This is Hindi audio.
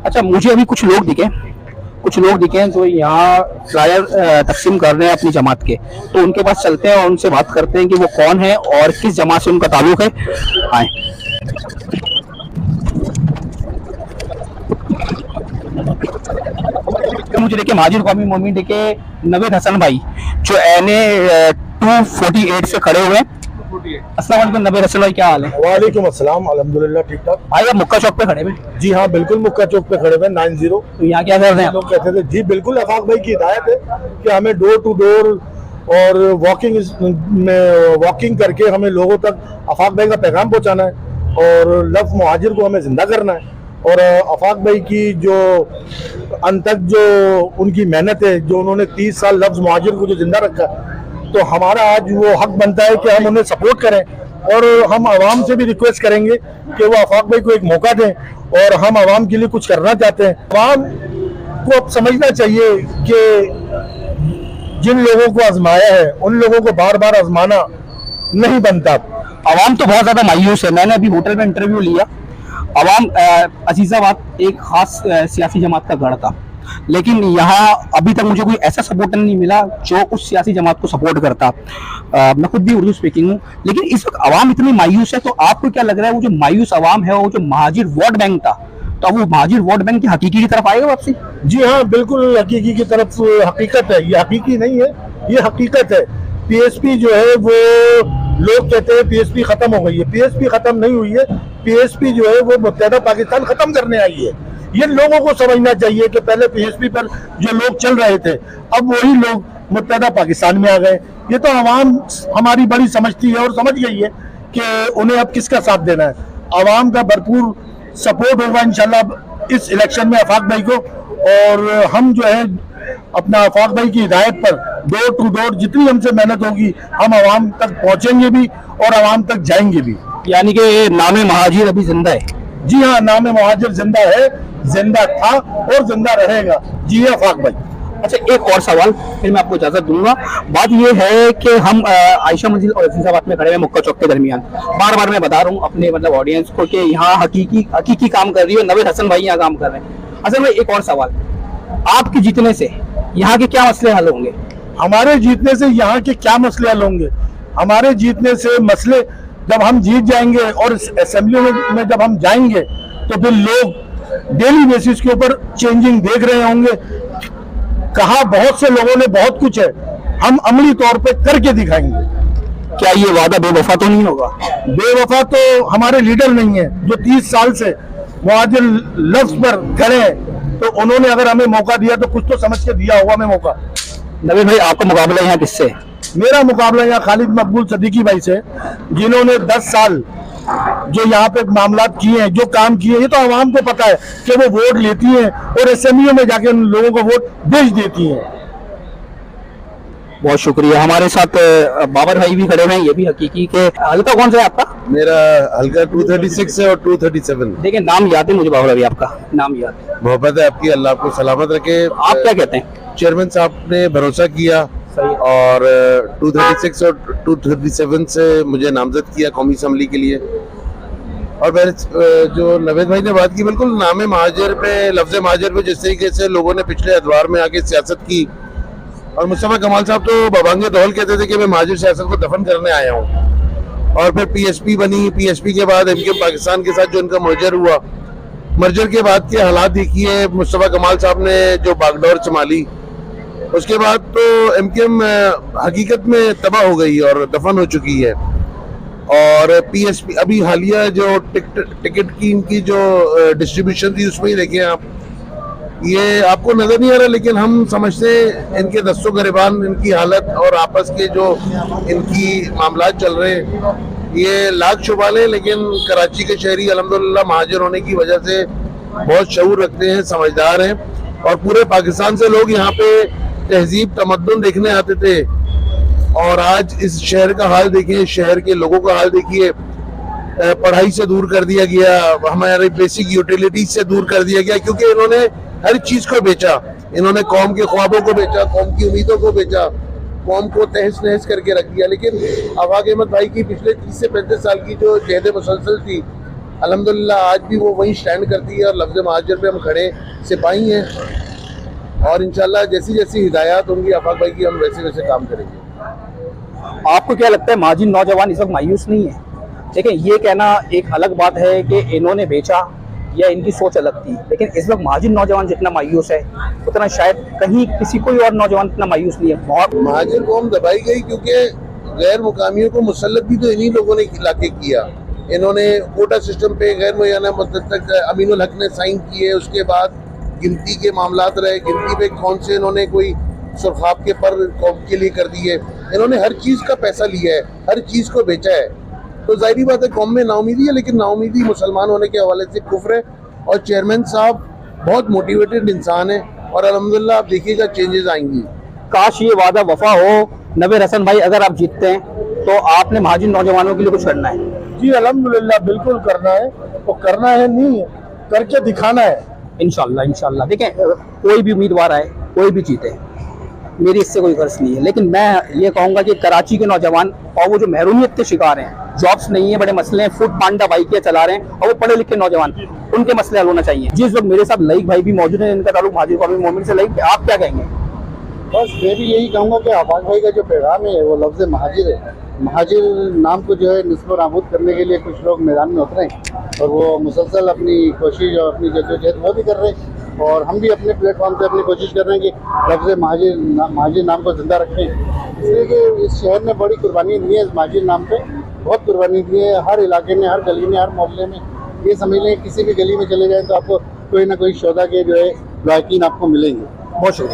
अच्छा, मुझे अभी कुछ लोग दिखे हैं जो यहाँ फ्लायर तकसीम कर रहे हैं अपनी जमात के, तो उनके पास चलते हैं और उनसे बात करते हैं कि वो कौन है और किस जमात से उनका ताल्लुक है। आए। तो मुझे देखे महाजिर कौमी मोमिन देखे नवेद हसन भाई जो NA 248 से खड़े हुए हैं। अस्सलाम वालेकुम नवेद हसन भाई, क्या हाल है? वालेकुम अस्सलाम, अल्हम्दुलिल्लाह ठीक ठाक। भाई आप मुक्का चौक पे खड़े हुए? जी हाँ, बिल्कुल मुक्का चौक पे खड़े हुए 90। तो यहाँ क्या कर रहे हैं? लोग कहते थे जी बिल्कुल, आफाक भाई की हिदायत है कि हमें डोर टू डोर और वॉकिंग करके हमें लोगों तक आफाक भाई का पैगाम पहुंचाना है और लफ्ज़ मुहाजिर को हमें जिंदा करना है। और आफाक भाई की जो अंत तक जो उनकी मेहनत है, जो उन्होंने 30 साल लफ्ज़ मुहाजिर को जो जिंदा रखा, तो हमारा आज वो हक बनता है कि हम उन्हें सपोर्ट करें। और हम आवाम से भी रिक्वेस्ट करेंगे कि वो आफाक भाई को एक मौका दें और हम आवाम के लिए कुछ करना चाहते हैं। आवाम को अब समझना चाहिए कि जिन लोगों को आजमाया है उन लोगों को बार बार आजमाना नहीं बनता। आवाम तो बहुत ज्यादा मायूस है। मैंने अभी होटल में इंटरव्यू लिया। आवाम अजीजाबाद एक खास सियासी जमात का गढ़ था, लेकिन यहाँ अभी तक मुझे कोई ऐसा सपोर्टर नहीं मिला जो उस सियासी जमात को सपोर्ट करता। मैं खुद भी उर्दू स्पीकिंग हूँ, लेकिन इस वक्त आवाम इतनी मायूस है। तो आपको क्या लग रहा है वो जो मायूस आवाम है, वो जो महाजिर वोट बैंक था, तो अब वो महाजिर वोट बैंक की हकीकी की तरफ आएगा वापसी? जी हाँ, बिल्कुल हकीकी की तरफ। हकीकत है, ये हकीकी नहीं है, ये हकीकत है। पीएसपी जो है वो लोग कहते हैं पीएसपी खत्म हो गई है। पीएसपी खत्म नहीं हुई है। पीएसपी जो है वो मुत्तहदा पाकिस्तान खत्म करने आई है। ये लोगों को समझना चाहिए कि पहले पीएसपी पर जो लोग चल रहे थे, अब वही लोग मुत्तहदा पाकिस्तान में आ गए। ये तो आवाम हमारी बड़ी समझती है और समझ गई है कि उन्हें अब किसका साथ देना है। आवाम का भरपूर सपोर्ट होगा इंशाल्लाह इस इलेक्शन में आफाक भाई को। और हम जो है अपना आफाक भाई की हिदायत पर डोर टू डोर जितनी हमसे मेहनत होगी हम आवाम तक पहुंचेंगे भी और आवाम तक जाएंगे भी। यानी कि नाम महाजिर अभी जिंदा है? जी हाँ, नाम महाजिर जिंदा है, जिंदा था और जिंदा रहेगा। जी आफाक भाई। अच्छा, एक और सवाल फिर मैं आपको इजाजत दूंगा। बात यह है कि हम आयशा मंजिल और अजीजाबाद में खड़े हैं मुक्का चौक के दरमियान। बार बार मैं बता रहा हूँ अपने ऑडियंस को कि यहाँ हकीकी काम कर रही है नवेद हसन भाई, यहाँ काम कर रहे हैं। हसन भाई, एक और सवाल, आपके जीतने से यहाँ के क्या मसले हल होंगे? हमारे जीतने से यहाँ के क्या मसले हल होंगे? हमारे जीतने से मसले, जब हम जीत जाएंगे और असेंबली में जब हम जाएंगे तो फिर लोग डेली बेसिस के ऊपर चेंजिंग देख रहे होंगे। कहा बहुत से लोगों ने बहुत कुछ है, हम अमली तौर पे करके दिखाएंगे। क्या ये वादा बेवफा तो नहीं होगा? बेवफा तो हमारे लीडर नहीं है जो 30 साल से मुहाजिर लफ्ज पर खड़े हैं। तो उन्होंने अगर हमें मौका दिया तो कुछ तो समझ के दिया होगा हमें मौका। नवीन भाई, आपका मुकाबला यहाँ किससे? मेरा मुकाबला यहाँ खालिद मकबूल सदीकी भाई से, जिन्होंने 10 साल जो यहाँ पे मामलात किए हैं, जो काम किए, ये तो आवाम को पता है कि वो वोट लेती हैं और असेंबलियों में जाके उन लोगों को वोट भेज देती हैं। बहुत शुक्रिया। हमारे साथ बाबर भाई भी खड़े हैं, ये भी हकीकी के। हल्का कौन सा है आपका? मेरा हल्का 236 है और 237। देखिए, नाम याद है मुझे बाबर भाई, आपका नाम याद है। मोहब्बत है आपकी, अल्लाह आपको सलामत रखे। आप क्या कहते हैं? चेयरमैन साहब ने भरोसा किया और 236 और 237 से मुझे नामजद किया कौमी असम्बली के लिए। और मैंने जो नवेद भाई ने बात की, बिल्कुल नाम महाजिर पे, लफ्ज महाजिर पे जिस तरीके से लोगों ने पिछले अदवार में आके सियासत की, और मुस्तफा कमाल साहब तो बबांगे दौल कहते थे कि मैं महाजिर सियासत को दफन करने आया हूँ। और फिर पीएसपी बनी, पीएसपी के बाद एमकेएम पाकिस्तान के साथ जो इनका मर्जर हुआ, मर्जर के बाद के हालात देखिए, मुस्तफा कमाल साहब ने जो बागडोर संभाली, उसके बाद तो एमकेएम हकीकत में तबाह हो गई और दफन हो चुकी है। और पीएसपी अभी हालिया जो टिकट की इनकी जो डिस्ट्रीब्यूशन थी, उसमें ही देखें आप, ये आपको नजर नहीं आ रहा, लेकिन हम समझते हैं इनके दस्तों गिरबान, इनकी हालत और आपस के जो इनकी मामलात चल रहे हैं, ये लाख शुबाले। लेकिन कराची के शहरी अल्हम्दुलिल्लाह महाजिर होने की वजह से बहुत शऊर रखते हैं, समझदार हैं, और पूरे पाकिस्तान से लोग यहाँ पे तहजीब तमद्दुन देखने आते थे। और आज इस शहर का हाल देखिए, शहर के लोगों का हाल देखिए, पढ़ाई से दूर कर दिया गया, हमारे बेसिक यूटिलिटीज से दूर कर दिया गया, क्योंकि इन्होंने हर चीज को बेचा। इन्होंने कौम के ख्वाबों को बेचा, कौम की उम्मीदों को बेचा, कौम को तहस नहस करके रख दिया। लेकिन आफाक अहमद भाई की पिछले 30 से 35 साल की जो जहद मुसलसल थी, अल्हम्दुलिल्लाह आज भी वो वही स्टैंड करती है और लफ्ज़ महाजिर पे हम खड़े सिपाही हैं और इंशाल्लाह जैसी जैसी हिदायत होंगी आफाक भाई की हम वैसे वैसे काम करेंगे। आपको क्या लगता है महाजिर नौजवान इस वक्त मायूस नहीं है? देखिए, ये कहना एक अलग बात है कि इन्होंने बेचा या इनकी सोच अलग थी, लेकिन इस वक्त महाजिर नौजवान जितना मायूस है उतना शायद कहीं किसी कोई और नौजवान इतना मायूस नहीं है। बहुत महाजिर कौम दबाई गई क्योंकि गैर मुकामियों को मुसल्लत भी तो इन्हीं लोगों ने खिला के किया। इन्होंने कोटा सिस्टम पे गैर मुय्यना मुद्दत तक अमीनुल हक ने साइन किए, उसके बाद गिनती के मामलात रहे, गिनती पे कौन से इन्होंने कोई सुरखाब के पर कौम के लिए कर दिए। इन्होंने हर चीज़ का पैसा लिया है, हर चीज़ को बेचा है, तो जाहिर बात है कौम में नाउमीदी है, लेकिन नाउमीदी मुसलमान होने के हवाले से कुफ्र है। और चेयरमैन साहब बहुत मोटिवेटेड इंसान है और अल्हम्दुलिल्लाह आप देखिएगा चेंजेस आएंगी। काश ये वादा वफा हो। नबीर हसन भाई, अगर आप जीतते हैं तो आपने महाजिर नौजवानों के लिए कुछ करना है? जी अल्हम्दुलिल्लाह बिल्कुल करना है, और करना है नहीं है, करके दिखाना है। इंशाल्लाह इंशाल्लाह। देखें, कोई भी उम्मीदवार आए, कोई भी जीते, मेरी इससे कोई गर्ज नहीं है, लेकिन मैं ये कहूँगा कि कराची के नौजवान और वो जो महरूमियत के शिकार हैं, जॉब्स नहीं है, बड़े मसले हैं, फूड पांडा बाइकियाँ चला रहे हैं और वो पढ़े लिखे नौजवान, उनके मसले हल होना चाहिए। जिस वक्त मेरे साथ लईक भाई भी मौजूद है, इनका ताल्लुक महाजिर कौमी मोमिन से। लईक, आप क्या कहेंगे? बस मैं भी यही कहूँगा कि आफाक भाई का जो पैगाम है वो लफ्ज़ महाजिर है। महाजिर नाम को जो है निस्ब नाबूद करने के लिए कुछ लोग मैदान में उतरे और वो मुसलसल अपनी कोशिश और अपनी जद्दोजहद वो भी कर रहे हैं, और हम भी अपने प्लेटफॉर्म से अपनी कोशिश कर रहे हैं कि लफ्ज़ महाजिर नाम को ज़िंदा रखें, इसलिए कि इस शहर ने बड़ी कुर्बानी दी है इस महाजिर नाम पे, बहुत कुर्बानी दी है। हर इलाके में, हर गली में, हर मोहल्ले में, ये समझ लें किसी भी गली में चले जाएँ तो आपको कोई ना कोई शोधा के जो है लायकीन आपको मिलेंगे। बहुत शुक्रिया।